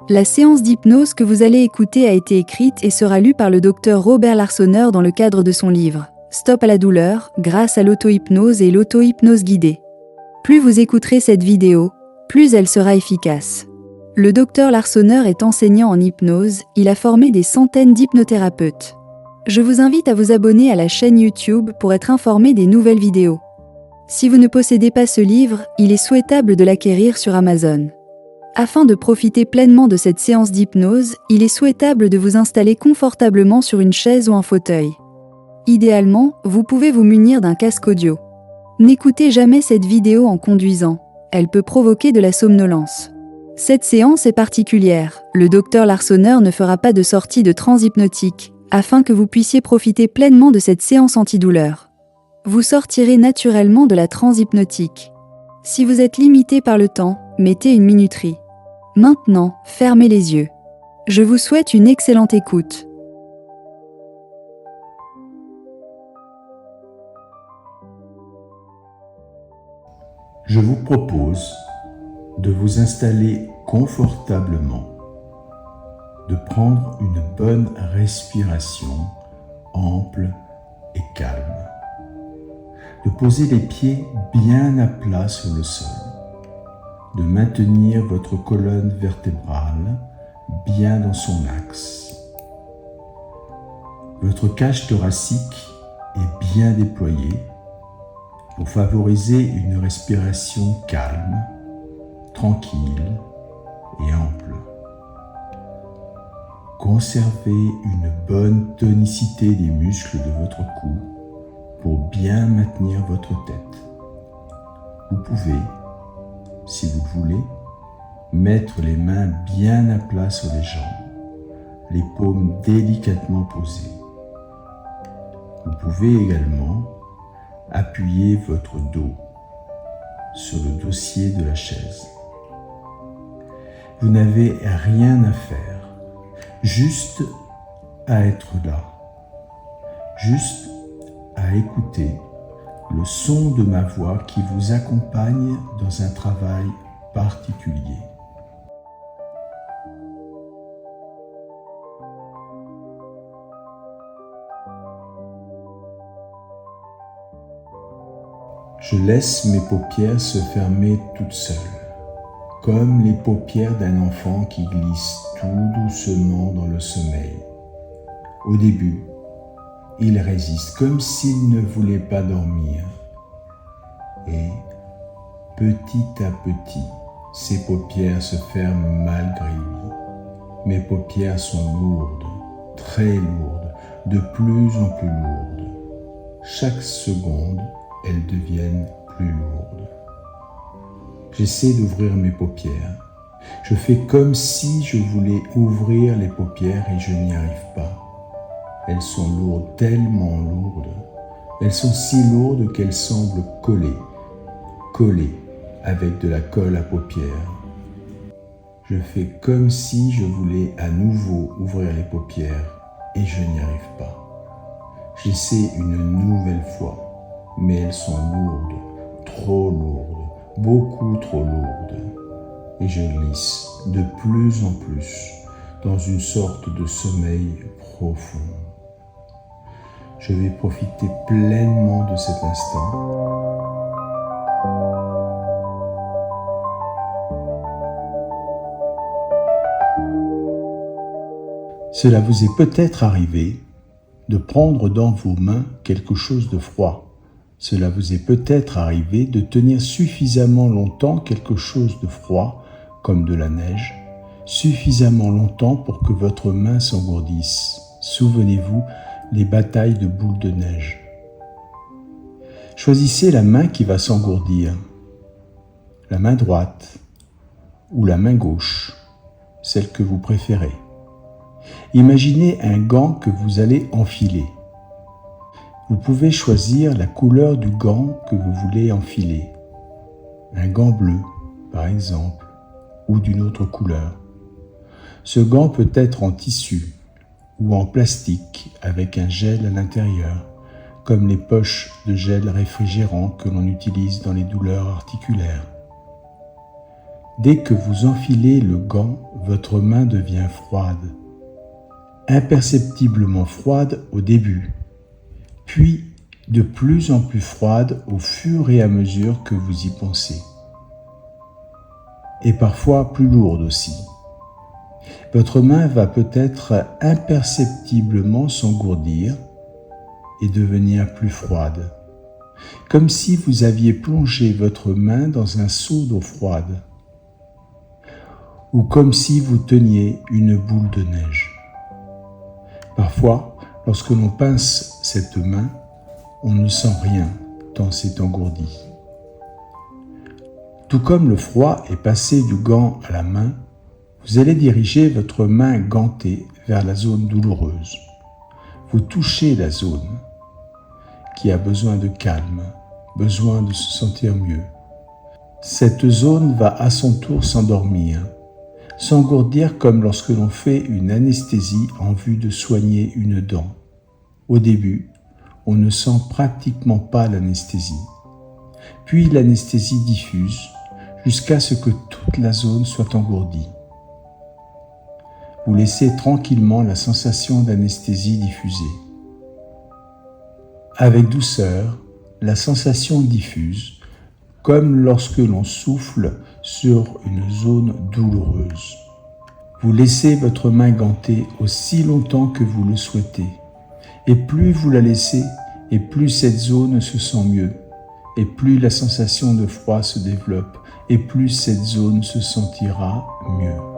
La séance d'hypnose que vous allez écouter a été écrite et sera lue par le docteur Robert Larsonneur dans le cadre de son livre « Stop à la douleur » grâce à l'auto-hypnose et l'auto-hypnose guidée. Plus vous écouterez cette vidéo, plus elle sera efficace. Le docteur Larsonneur est enseignant en hypnose, il a formé des centaines d'hypnothérapeutes. Je vous invite à vous abonner à la chaîne YouTube pour être informé des nouvelles vidéos. Si vous ne possédez pas ce livre, il est souhaitable de l'acquérir sur Amazon. Afin de profiter pleinement de cette séance d'hypnose, il est souhaitable de vous installer confortablement sur une chaise ou un fauteuil. Idéalement, vous pouvez vous munir d'un casque audio. N'écoutez jamais cette vidéo en conduisant, elle peut provoquer de la somnolence. Cette séance est particulière, le docteur Larsonneur ne fera pas de sortie de transe hypnotique, afin que vous puissiez profiter pleinement de cette séance antidouleur. Vous sortirez naturellement de la transe hypnotique. Si vous êtes limité par le temps, mettez une minuterie. Maintenant, fermez les yeux. Je vous souhaite une excellente écoute. Je vous propose de vous installer confortablement, de prendre une bonne respiration ample et calme, de poser les pieds bien à plat sur le sol, de maintenir votre colonne vertébrale bien dans son axe. Votre cage thoracique est bien déployée pour favoriser une respiration calme, tranquille et ample. Conservez une bonne tonicité des muscles de votre cou pour bien maintenir votre tête. Vous pouvez, si vous le voulez, mettre les mains bien à plat sur les jambes, les paumes délicatement posées. Vous pouvez également appuyer votre dos sur le dossier de la chaise. Vous n'avez rien à faire, juste à être là, juste à écouter le son de ma voix qui vous accompagne dans un travail particulier. Je laisse mes paupières se fermer toutes seules, comme les paupières d'un enfant qui glisse tout doucement dans le sommeil. Au début, il résiste comme s'il ne voulait pas dormir. Et petit à petit, ses paupières se ferment malgré lui. Mes paupières sont lourdes, très lourdes, de plus en plus lourdes. Chaque seconde, elles deviennent plus lourdes. J'essaie d'ouvrir mes paupières. Je fais comme si je voulais ouvrir les paupières et je n'y arrive pas. Elles sont lourdes, tellement lourdes. Elles sont si lourdes qu'elles semblent collées avec de la colle à paupières. Je fais comme si je voulais à nouveau ouvrir les paupières et je n'y arrive pas. J'essaie une nouvelle fois, mais elles sont lourdes, trop lourdes, beaucoup trop lourdes. Et je glisse de plus en plus dans une sorte de sommeil profond. Je vais profiter pleinement de cet instant. Cela vous est peut-être arrivé de prendre dans vos mains quelque chose de froid. Cela vous est peut-être arrivé de tenir suffisamment longtemps quelque chose de froid, comme de la neige, suffisamment longtemps pour que votre main s'engourdisse. Souvenez-vous, les batailles de boules de neige. Choisissez la main qui va s'engourdir, la main droite ou la main gauche, celle que vous préférez. Imaginez un gant que vous allez enfiler. Vous pouvez choisir la couleur du gant que vous voulez enfiler. Un gant bleu, par exemple, ou d'une autre couleur. Ce gant peut être en tissu ou en plastique avec un gel à l'intérieur, comme les poches de gel réfrigérant que l'on utilise dans les douleurs articulaires. Dès que vous enfilez le gant, votre main devient froide, imperceptiblement froide au début, puis de plus en plus froide au fur et à mesure que vous y pensez, et parfois plus lourde aussi. Votre main va peut-être imperceptiblement s'engourdir et devenir plus froide, comme si vous aviez plongé votre main dans un seau d'eau froide, ou comme si vous teniez une boule de neige. Parfois, lorsque l'on pince cette main, on ne sent rien tant c'est engourdi. Tout comme le froid est passé du gant à la main, vous allez diriger votre main gantée vers la zone douloureuse. Vous touchez la zone qui a besoin de calme, besoin de se sentir mieux. Cette zone va à son tour s'endormir, s'engourdir comme lorsque l'on fait une anesthésie en vue de soigner une dent. Au début, on ne sent pratiquement pas l'anesthésie. Puis l'anesthésie diffuse jusqu'à ce que toute la zone soit engourdie. Vous laissez tranquillement la sensation d'anesthésie diffuser. Avec douceur, la sensation diffuse, comme lorsque l'on souffle sur une zone douloureuse. Vous laissez votre main gantée aussi longtemps que vous le souhaitez. Et plus vous la laissez, et plus cette zone se sent mieux, et plus la sensation de froid se développe, et plus cette zone se sentira mieux.